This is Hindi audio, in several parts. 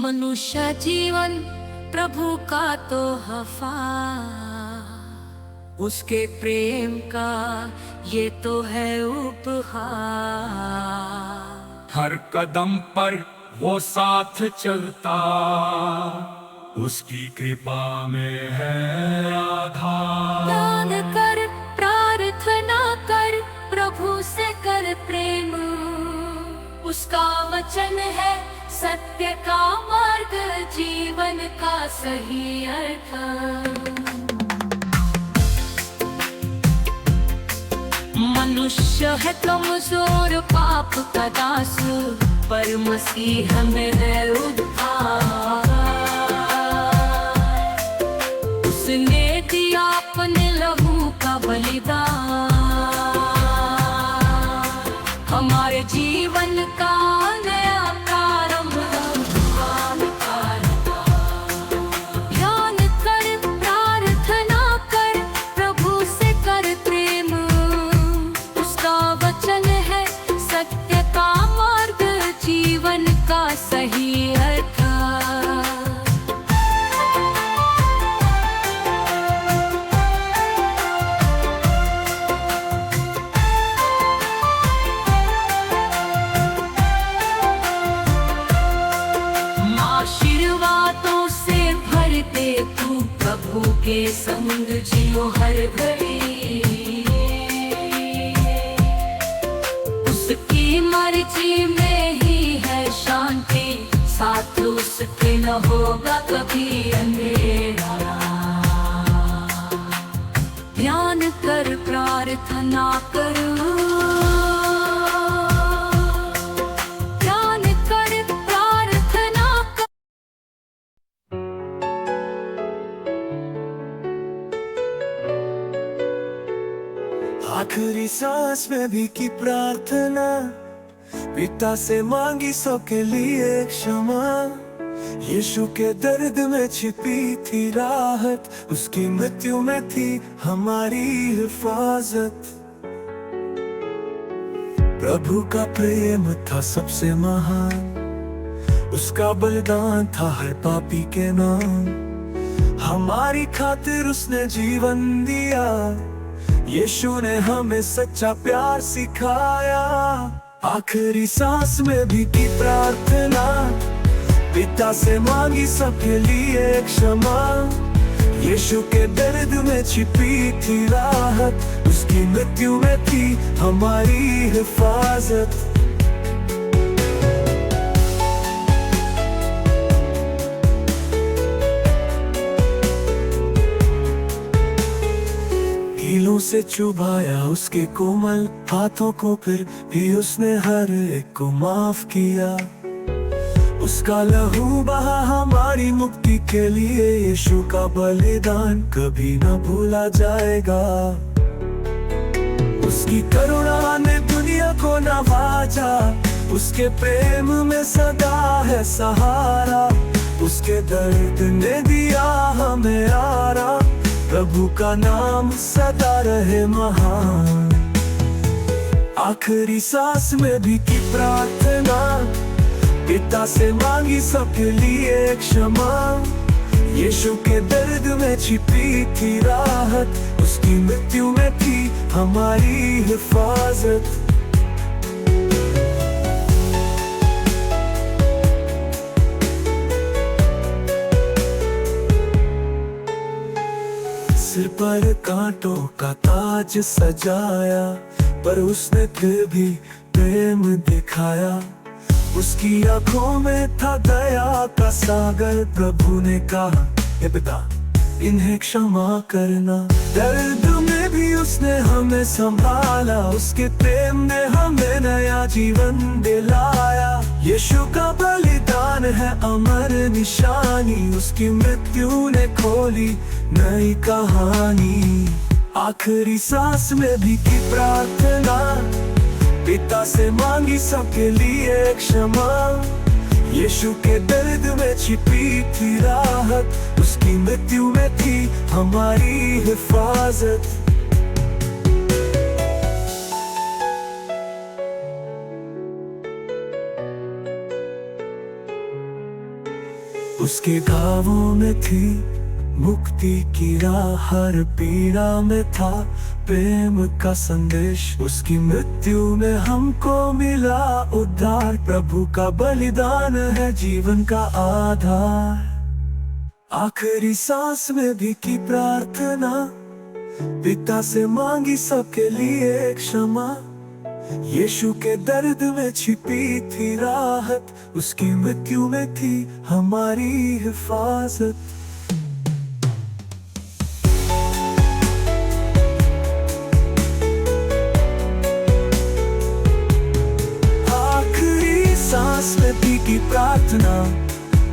मनुष्य जीवन प्रभु का तो हफा, उसके प्रेम का ये तो है उपहार। हर कदम पर वो साथ चलता, उसकी कृपा में है आधार। दान कर, प्रार्थना कर, प्रभु से कर प्रेम, उसका वचन है सत्य का मार्ग, जीवन का सही अर्थ। मनुष्य है कमजोर, पाप का दास, पर मसीह में है उद्धार। उसने दिया अपने लहू का बलिदान, हमारे जीवन का नया प्रारंभ। ध्यान कर, प्रार्थना कर, प्रभु से कर प्रेम, उसका वचन है सत्य का मार्ग, जीवन का सही अर्थ। आशीर्वादों से भर दे तू, प्रभु के संग जियो हर घड़ी, उसकी मर्जी में ही है शांति, साथ उसके न होगा कभी अंधेरा। ध्यान कर, प्रार्थना कर, आखिरी सांस में भी की प्रार्थना, पिता से मांगी सबके लिए क्षमा। यीशु के दर्द में छिपी थी राहत, उसकी मृत्यु में थी हमारी हिफाजत। प्रभु का प्रेम था सबसे महान, उसका बलिदान था हर पापी के नाम। हमारी खातिर उसने जीवन दिया, यीशु ने हमें सच्चा प्यार सिखाया। आखिरी सांस में भी की प्रार्थना, पिता से मांगी सबके लिए क्षमा। यीशु के दर्द में छिपी थी राहत, उसकी मृत्यु में थी हमारी हिफाजत। कीलों से चुभाया उसके कोमल हाथों को, फिर भी उसने हर एक को माफ किया। उसका लहू बहा हमारी मुक्ति के लिए, यीशु का बलिदान कभी न भूला जाएगा। उसकी करुणा ने दुनिया को नवाजा, उसके प्रेम में सदा है सहारा। उसके दर्द ने दिया हमें आराम, प्रभु का नाम सदा रहे महान। आखिरी सांस में भी की प्रार्थना, पिता से मांगी सबके लिए क्षमा। यीशु के दर्द में छिपी थी राहत, उसकी मृत्यु में थी हमारी हिफाजत। सिर पर कांटों का ताज सजाया, पर उसने फिर भी प्रेम दिखाया। उसकी आंखों में था दया का सागर, प्रभु ने कहा हे पिता इन्हें क्षमा करना। दर्द में भी उसने हमें संभाला, उसके प्रेम ने हमें नया जीवन दिलाया। यीशु का बलिदान है अमर निशानी, उसकी मृत्यु ने खोली नई कहानी। आखिरी सांस में भी की प्रार्थना, पिता से मांगी सबके लिए क्षमा। यीशु के दर्द में छिपी थी राहत, उसकी मृत्यु में थी हमारी हिफाजत। उसके घावों में थी मुक्ति की राह, हर पीड़ा में था प्रेम का संदेश। उसकी मृत्यु में हमको मिला उद्धार, प्रभु का बलिदान है जीवन का आधार। आखिरी सांस में भी की प्रार्थना, पिता से मांगी सबके लिए क्षमा। यीशु के दर्द में छिपी थी राहत, उसकी मृत्यु में थी हमारी हिफाजत। आखिरी सांस में भी की प्रार्थना,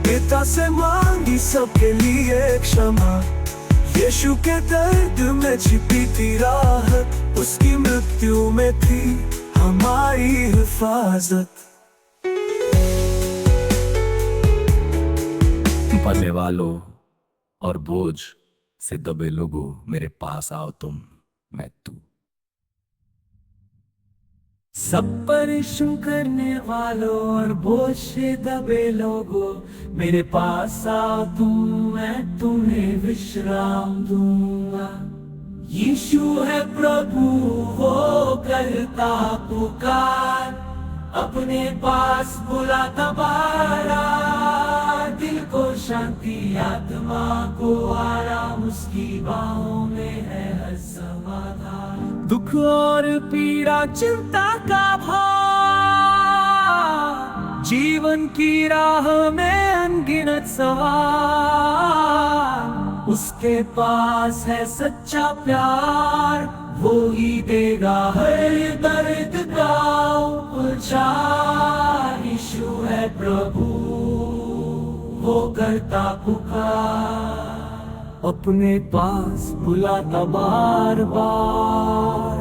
पिता से मांगी सबके लिए क्षमा। यीशु के दर्द में छिपी थी राहत, उसकी मृत्यु में थी हमारी हिफाजत। पढ़ने वालों और बोझ से दबे लोगों, मेरे पास आओ तुम, मैं तू। सब परिश्रम करने वालों और बोझ से दबे लोगों, मेरे पास आओ तुम, मैं तुम्हें विश्राम दूंगा। यीशु है प्रभु, वो करता पुकार, अपने पास बुलाता बारा। दिल को शांति, आत्मा को आराम, उसकी बाहों में है हर समाधान। दुख और पीड़ा चिंता का भार, जीवन की राह में अनगिनत सवार। उसके पास है सच्चा प्यार, वो ही देगा हर दर्द का उपचार। यीशु है प्रभु, वो करता पुकार, अपने पास बुलाता बार बार।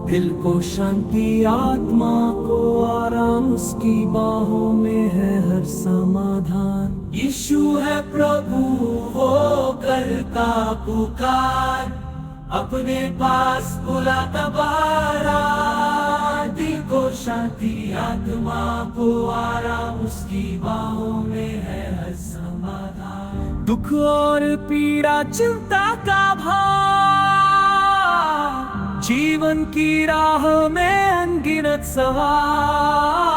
दिल को शांति, आत्मा को आराम, उसकी बाहों में है हर समाधान। यीशु है प्रभु, वो करता पुकार, अपने पास बुलाता बारा। दिल को शांति, आत्मा को आराम, उसकी बाहों में है हर समाधान। दुख और पीड़ा चिंता का भार, जीवन की राह में अनगिनत सवार।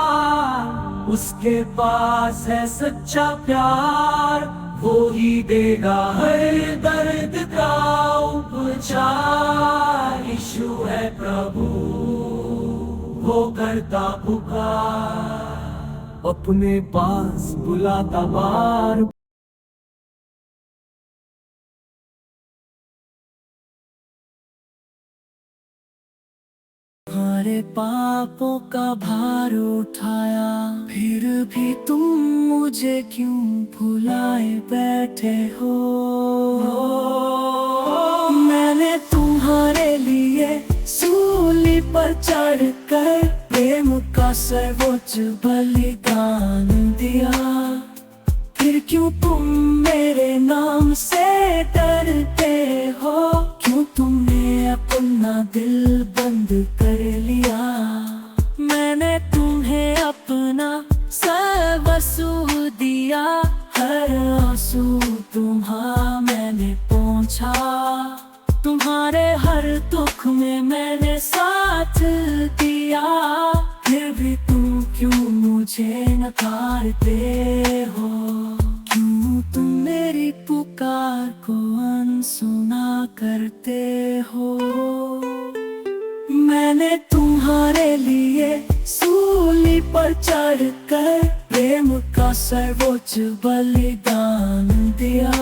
उसके पास है सच्चा प्यार, वो ही देगा हर दर्द का उपचार। यीशु है प्रभु, वो करता पुकार, अपने पास बुलाता बार। तुम्हारे पापों का भार उठाया, फिर भी तुम मुझे क्यों भुलाए बैठे हो। मैंने तुम्हारे लिए सूली पर चढ़कर प्रेम का सर्वोच्च बलिदान दिया। फिर क्यों तुम मेरे नाम से डरते हो, क्यों तुमने अपना दिल बंद कर लिया। मैंने तुम्हें अपना सर्वस्व दिया, हर आंसू तुम्हारा मैंने पहुंचा। तुम्हारे हर दुख में मैंने साथ दिया, फिर भी तुम क्यों मुझे नकारते हो। क्यों तुम मेरी पुकार को अनसुना करते हो। मैंने तुम्हारे लिए सूली पर चढ़कर प्रेम का सर्वोच्च बलिदान दिया।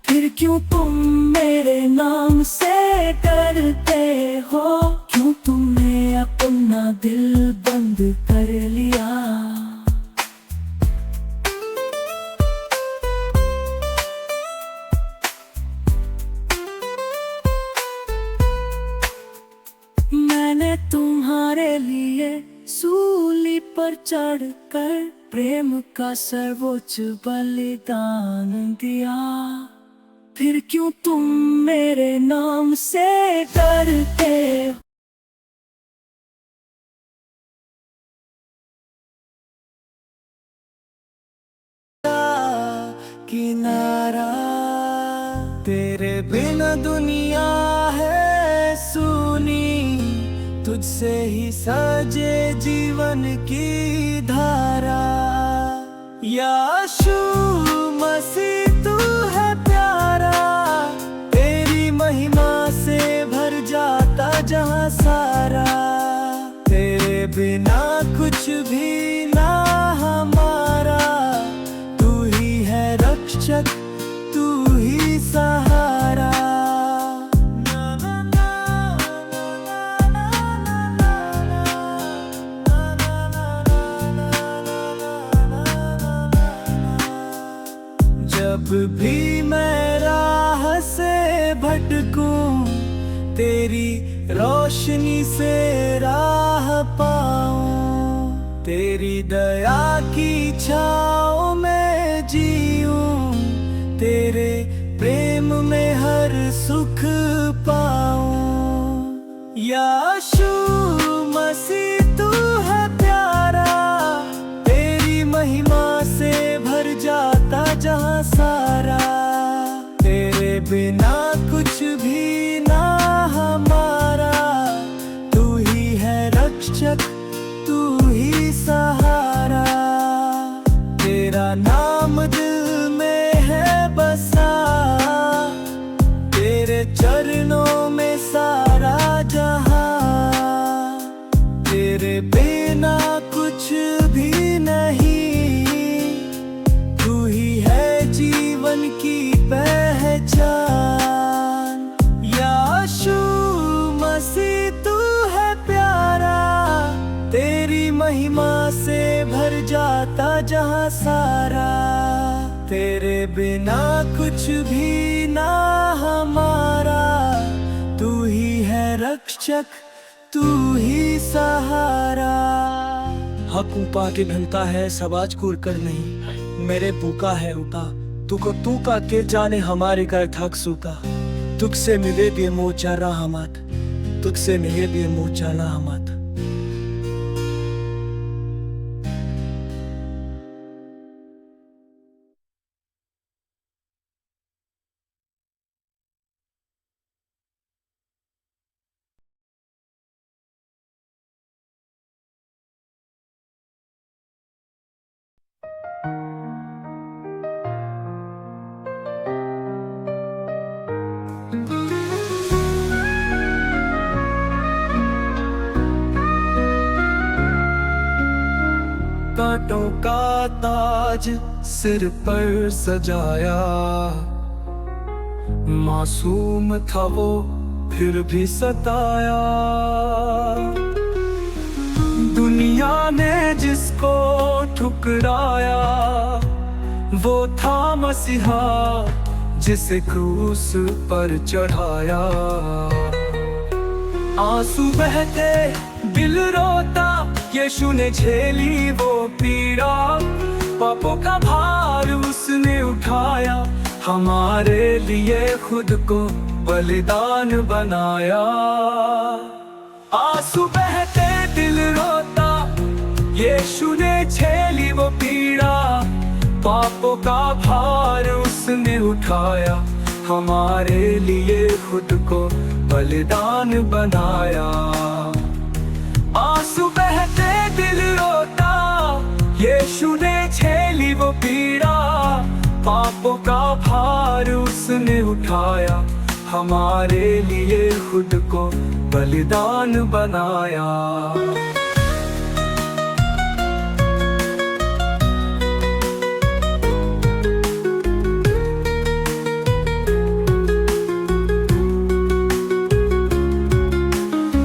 फिर क्यों तुम मेरे नाम से डरते हो, क्यों तुमने अपना दिल बंद कर लिया। मैंने तुम्हारे लिए सूली पर चढ़कर प्रेम का सर्वोच्च बलिदान दिया। फिर क्यों तुम मेरे नाम से डरते हो। किनारा। तेरे बिना दुनिया है सूनी, तुझसे ही सजे जीवन की धारा। यीशु मसीह तू है प्यारा, तेरी महिमा से भर जाता जहां सारा। तेरे बिना कुछ भी ना हमारा, तू ही है रक्षक, तू ही सहारा। जब भी मैं राह से भटकूं, तेरी रोशनी से राह पाऊं। तेरी दया की छाँव में जीऊं, तेरे प्रेम में हर सुख पाऊं। यीशु मसीह तू है प्यारा, तेरी महिमा से भर जाता जहां सारा। तेरे बिना कुछ भी ना हमारा, तू ही है रक्षक, तू ही सहारा। तेरा नाम दिल में है बसा, तेरे चरणों में सारा जहां। तेरे बिना कुछ भी नहीं, तू ही है जीवन की पहचान। यीशु मसीह तू है प्यारा, तेरी महिमा से भर जाता जहां सारा। तेरे बिना कुछ भी ना हमारा, तू ही है रक्षक, तू ही सहारा। हक ऊपा के ढलता है, सब आज कूर कर नहीं। मेरे भूखा है उता, तुको तू का के जाने हमारे कर थक सूता। तुझसे मिले भी मोचा रहमत, तुझसे मिले भी मोचा रहमत। कांटों का ताज सिर पर सजाया, मासूम था वो फिर भी सताया। दुनिया ने जिसको ठुकराया, वो था मसीहा जिसे क्रूस पर चढ़ाया। आंसू बहते दिल रोता, यीशु ने झेली वो पीड़ा। पापों का भार उसने उठाया, हमारे लिए खुद को बलिदान बनाया। आंसू बहते दिल रोता, यीशु ने झेली वो पीड़ा। पापों का भार उसने उठाया, हमारे लिए खुद को बलिदान बनाया। आंसू बहते दिल रोता, यीशु ने झेली वो पीड़ा। पापों का भार उसने उठाया, हमारे लिए खुद को बलिदान बनाया।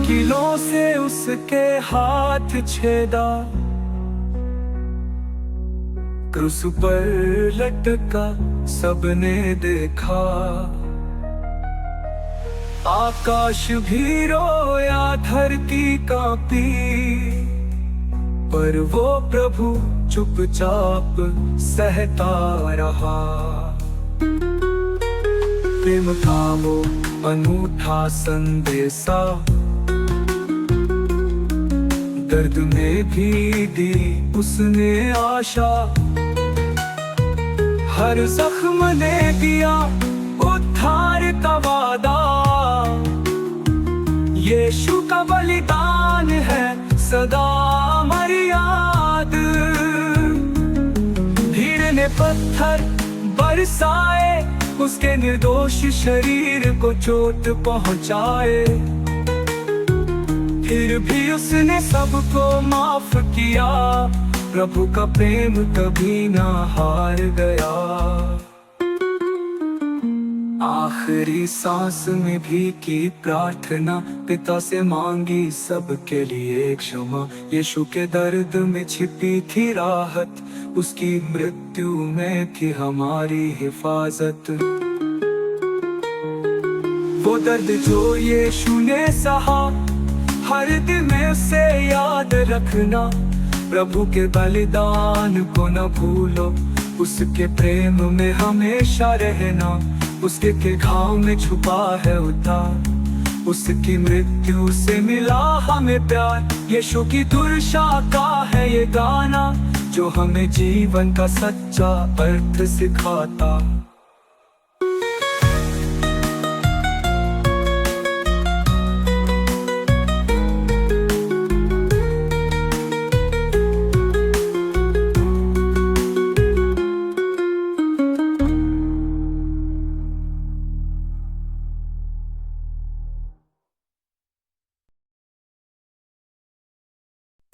किलों से उसके हाथ छेदा, क्रूस पर लटका सबने देखा। आकाश भी रोया, धरती कांपी, पर वो प्रभु चुपचाप सहता रहा। प्रेम का वो अनूठा संदेशा, दर्द में भी दी उसने आशा। हर जख्म ने दिया उद्धार का वादा। यीशु का बलिदान है सदा अमर याद। भीड़ ने पत्थर बरसाए, उसके निर्दोष शरीर को चोट पहुंचाए, फिर भी उसने सबको माफ किया। प्रभु का प्रेम कभी ना हार गया। आखिरी सांस में भी की प्रार्थना, पिता से मांगी सबके लिए क्षमा। यीशु के दर्द में छिपी थी राहत, उसकी मृत्यु में थी हमारी हिफाजत। वो दर्द जो यीशु ने सहा, हर दिन में उसे याद रखना। प्रभु के बलिदान को न भूलो, उसके प्रेम में हमेशा रहना। उसके के घाव में छुपा है उद्धार, उसकी मृत्यु से मिला हमें प्यार। यीशु की दुर्शा का है ये गाना, जो हमें जीवन का सच्चा अर्थ सिखाता।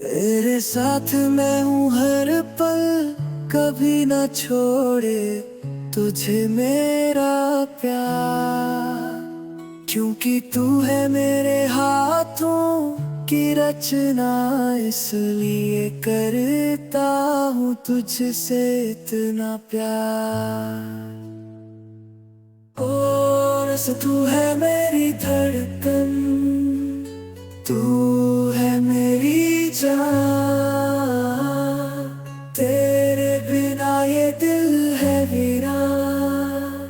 तेरे साथ मैं हूँ हर पल, कभी ना छोड़े तुझे मेरा प्यार। क्योंकि तू है मेरे हाथों की रचना, इसलिए करता हूँ तुझसे इतना प्यार। और तू है मेरी धड़कन, तू है मेरी जान। तेरे बिना ये दिल है वीरान।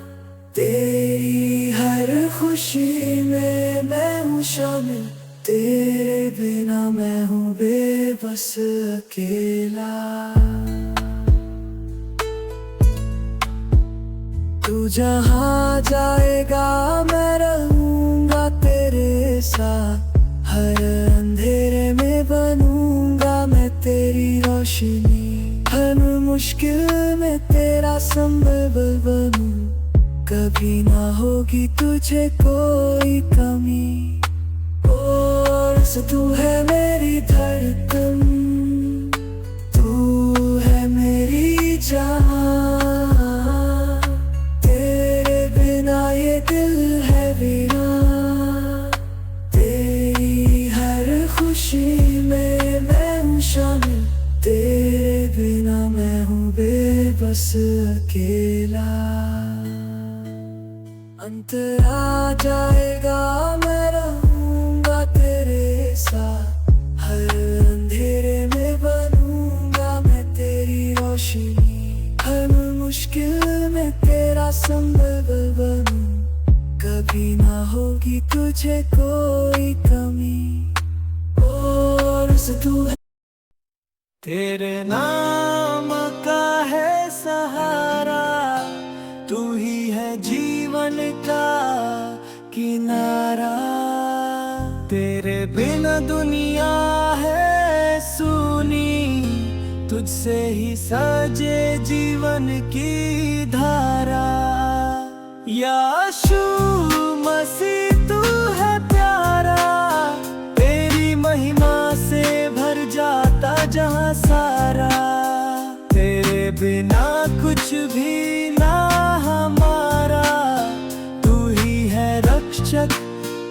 तेरी हर खुशी में मैं हूँ शामिल, तेरे बिना मैं हूँ बेबस अकेला। तू जहाँ जाएगा मैं रहूँगा तेरे साथ। हर अंधेरे में बनूंगा मैं तेरी रोशनी, हर मुश्किल में तेरा संबल बनूं। कभी ना होगी तुझे कोई कमी। और तू है मेरी धड़कन, तू है मेरी जान। तेरे बिना ये दिल है वीरान। तेरी हर खुशी में मैं हूँ शामिल, तेरे बिना मैं हूँ बेबस अकेला। अंत आ जाएगा मैं रहूँगा तेरे साथ। हर अंधेरे में बनूंगा मैं तेरी रोशनी, हर मुश्किल में तेरा संबल बनूं। कभी ना होगी तुझे कोई कमी। और तू तेरे नाम का है सहारा, तू ही है जीवन का किनारा। तेरे बिना दुनिया है सूनी, तुझसे ही सजे जीवन की धारा। यीशु मसीह तू है प्यारा, तेरी महिमा से भर जाता जहां सारा। तेरे बिना कुछ भी ना हमारा, तू ही है रक्षक,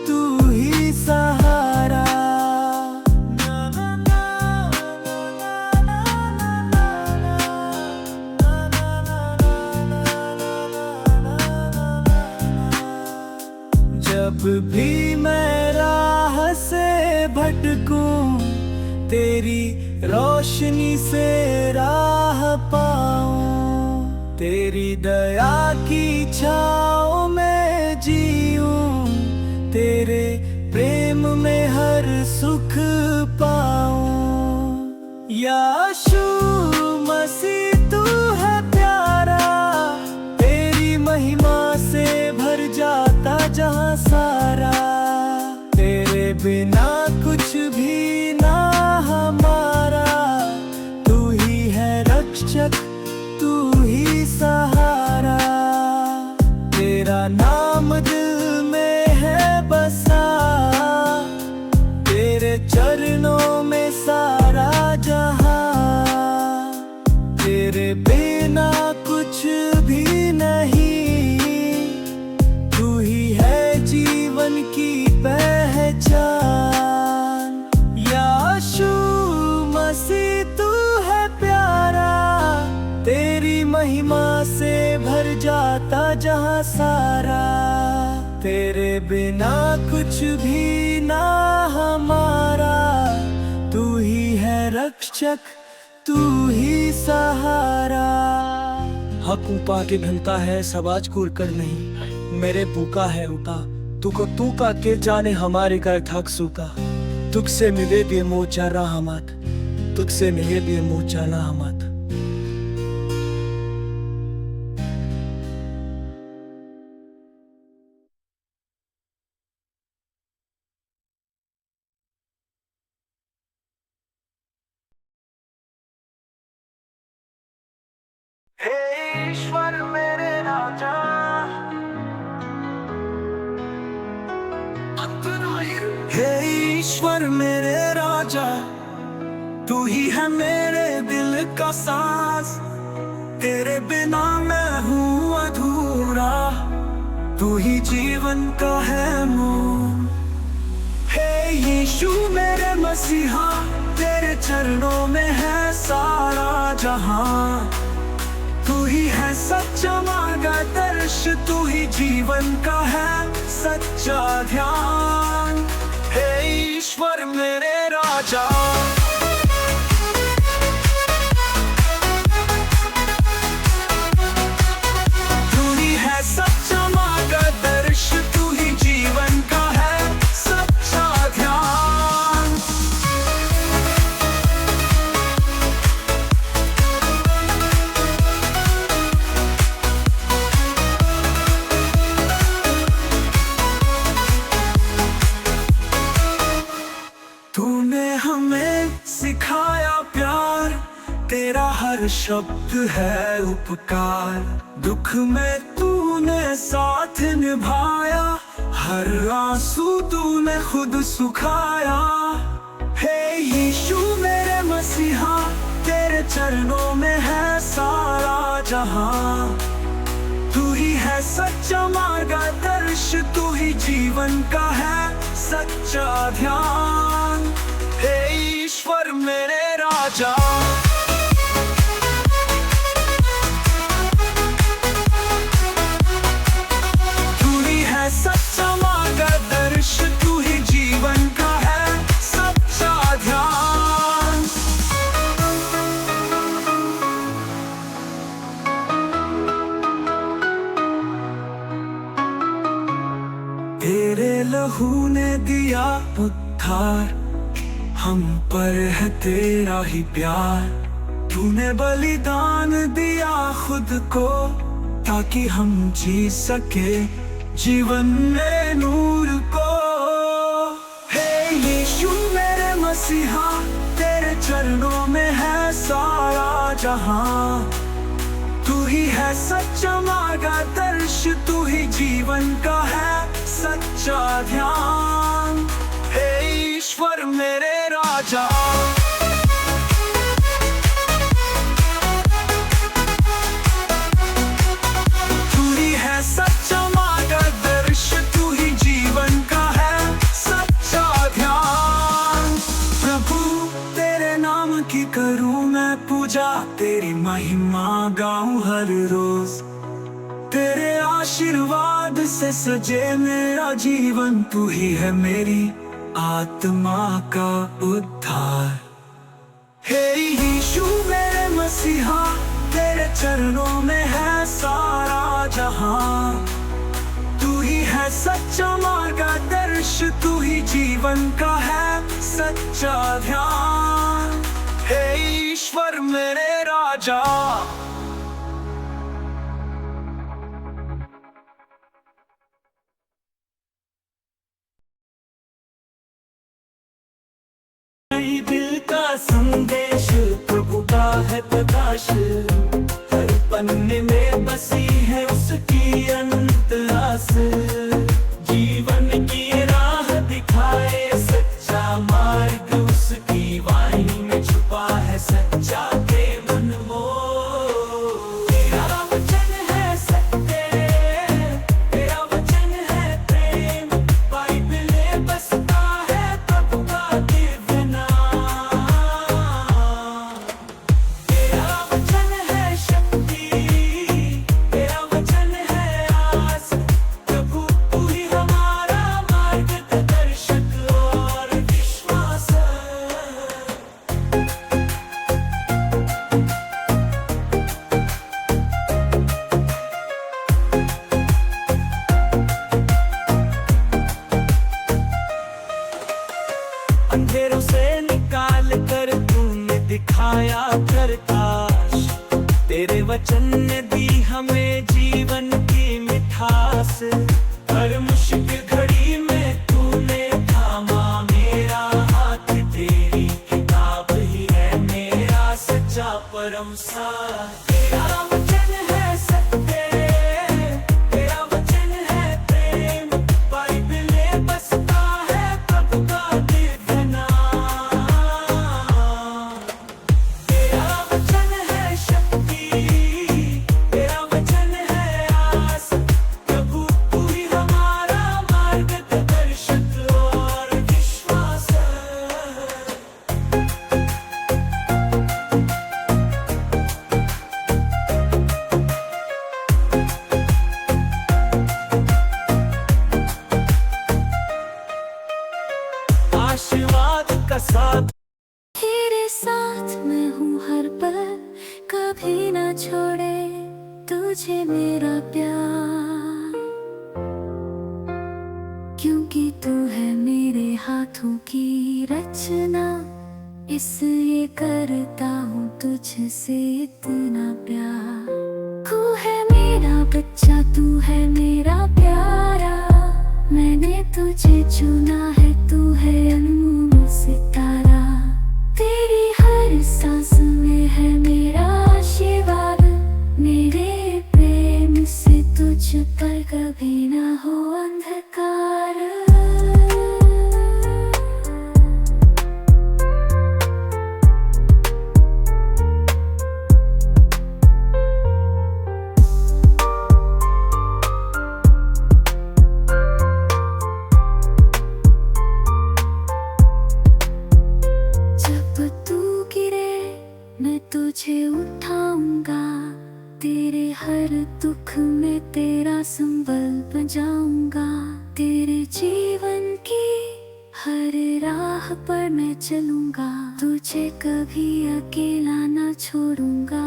तू ही सहारा। जब भी मैं राह से भटकूं, तेरी रोशनी से राह पाऊं। तेरी दया की छाँव में जीऊं, तेरे प्रेम में हर सुख पाऊं। यीशु मसीह तू है प्यारा, जाता जहाँ सारा, तेरे बिना कुछ भी ना हमारा। तू ही है रक्षक, तू ही सहारा। हक ऊपा के ढलता है, सब आज कूर कर नहीं। मेरे भूखा है उठा, तू का के जाने हमारे कर थक सूता। तुझसे मिले भी मोचा रहमत, तुझसे मिले भी मोचा रहमत। हे ईश्वर मेरे राजा, हे ईश्वर मेरे राजा, तू ही है मेरे दिल का सांस। तेरे बिना मैं हूँ अधूरा, तू ही जीवन का है मूल। हे यीशु मेरे मसीहा, तेरे चरणों में है सारा जहां। तू ही है सच्चा मार्गदर्श, तू ही जीवन का है सच्चा ध्यान। हे ईश्वर मेरे राजा, तू ही है सच्चा मार्गदर्श, तू ही जीवन का है सच्चा ध्यान। तूने हमें सिखाया प्यार, तेरा हर शब्द है उपकार। दुख में तूने साथ निभाया, हर आंसू तूने खुद सुखाया। हे यीशु मेरे मसीहा, तेरे चरणों में है सारा जहां। तू ही है सच्चा मार्गदर्श, तू ही जीवन का है सच्चा ध्यान। हे ईश्वर मेरे राजा, तू ही है सच्चा मार्गदर्श, तू ही जीवन का है सच्चा ध्यान। तेरे लहू ने दिया उद्धार, हम पर है तेरा ही प्यार। तूने बलिदान दिया खुद को, ताकि हम जी सके जीवन में नूर को। हे यीशु मेरे मसीहा, तेरे चरणों में है सारा जहां। तू ही है सच्चा मार्गदर्श, तू ही जीवन का है सच्चा ध्यान। हे ईश्वर मेरे राजा, तू ही है सच्चा मार्गदर्श, तू ही जीवन का है सच्चा ध्यान। प्रभु तेरे नाम की करूं मैं पूजा, तेरी महिमा गाऊं हर रोज। तेरे आशीर्वाद से सजे मेरा जीवन, तू ही है मेरी आत्मा का उद्धार। हे यीशु मेरे मसीहा, तेरे चरणों में है सारा जहां। तू ही है सच्चा मार्गदर्श, तू ही जीवन का है सच्चा ध्यान। हे ईश्वर मेरे राजा, दिल का संदेश प्रभु का है प्रकाश। हर पन्ने में बसी है उसकी अनंत आस। जीवन की राह दिखाए सच्चा मार्ग, उसकी वाणी में छुपा है सच्चा प्रेम अनमोल। तेरा वचन है सत्य, तेरा वचन है प्रेम। बाइबल में बसता है प्रभु का दिव्य नाम। तेरा वचन है शक्ति, तेरा वचन वचन ने दी हमें जीवन की मिठास। हर मुश्किल घड़ी में तूने थामा मेरा हाथ, तेरी किताब ही है मेरा सच्चा परम साथ। तेरा वचन है सत्य, तेरा वचन है प्रेम, बाइबल में बसता है प्रभु का दिव्य नाम। तेरा वचन है शक्ति, तेरा वचन है आस, प्रभु तू ही हमारा मार्गदर्शक और विश्वास। आशीर्वाद का साथ तेरे साथ मैं हूँ हर पल, कभी ना छोड़े तुझे मेरा प्यार। क्योंकि तू है मेरे हाथों की रचना, इसलिए करता हूँ तुझसे इतना प्यार। तू है मेरा बच्चा, तू है मेरा प्यारा, मैंने तुझे चुना है, तू है अनमोल सितारा। तेरी हर सांस में है मेरा आशीर्वाद, मेरे प्रेम से तुझ पर कभी ना हो अंधकार। जब तू गिरे मैं तुझे उठाऊंगा, तेरे हर दुख में तेरा संबल बन जाऊंगा। तेरे जीवन की हर राह पर मैं चलूंगा, तुझे कभी अकेला ना छोड़ूंगा।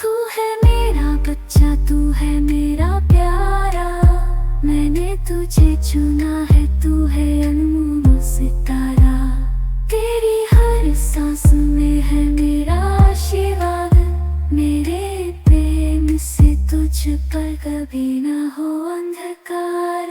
तू है मेरा बच्चा, तू है मेरा प्यारा, मैंने तुझे चुना है, तू है अनमोल सितारा। तेरी हर सांस में है मेरा आशीर्वाद, मेरे प्रेम से तुझ पर कभी ना हो अंधकार।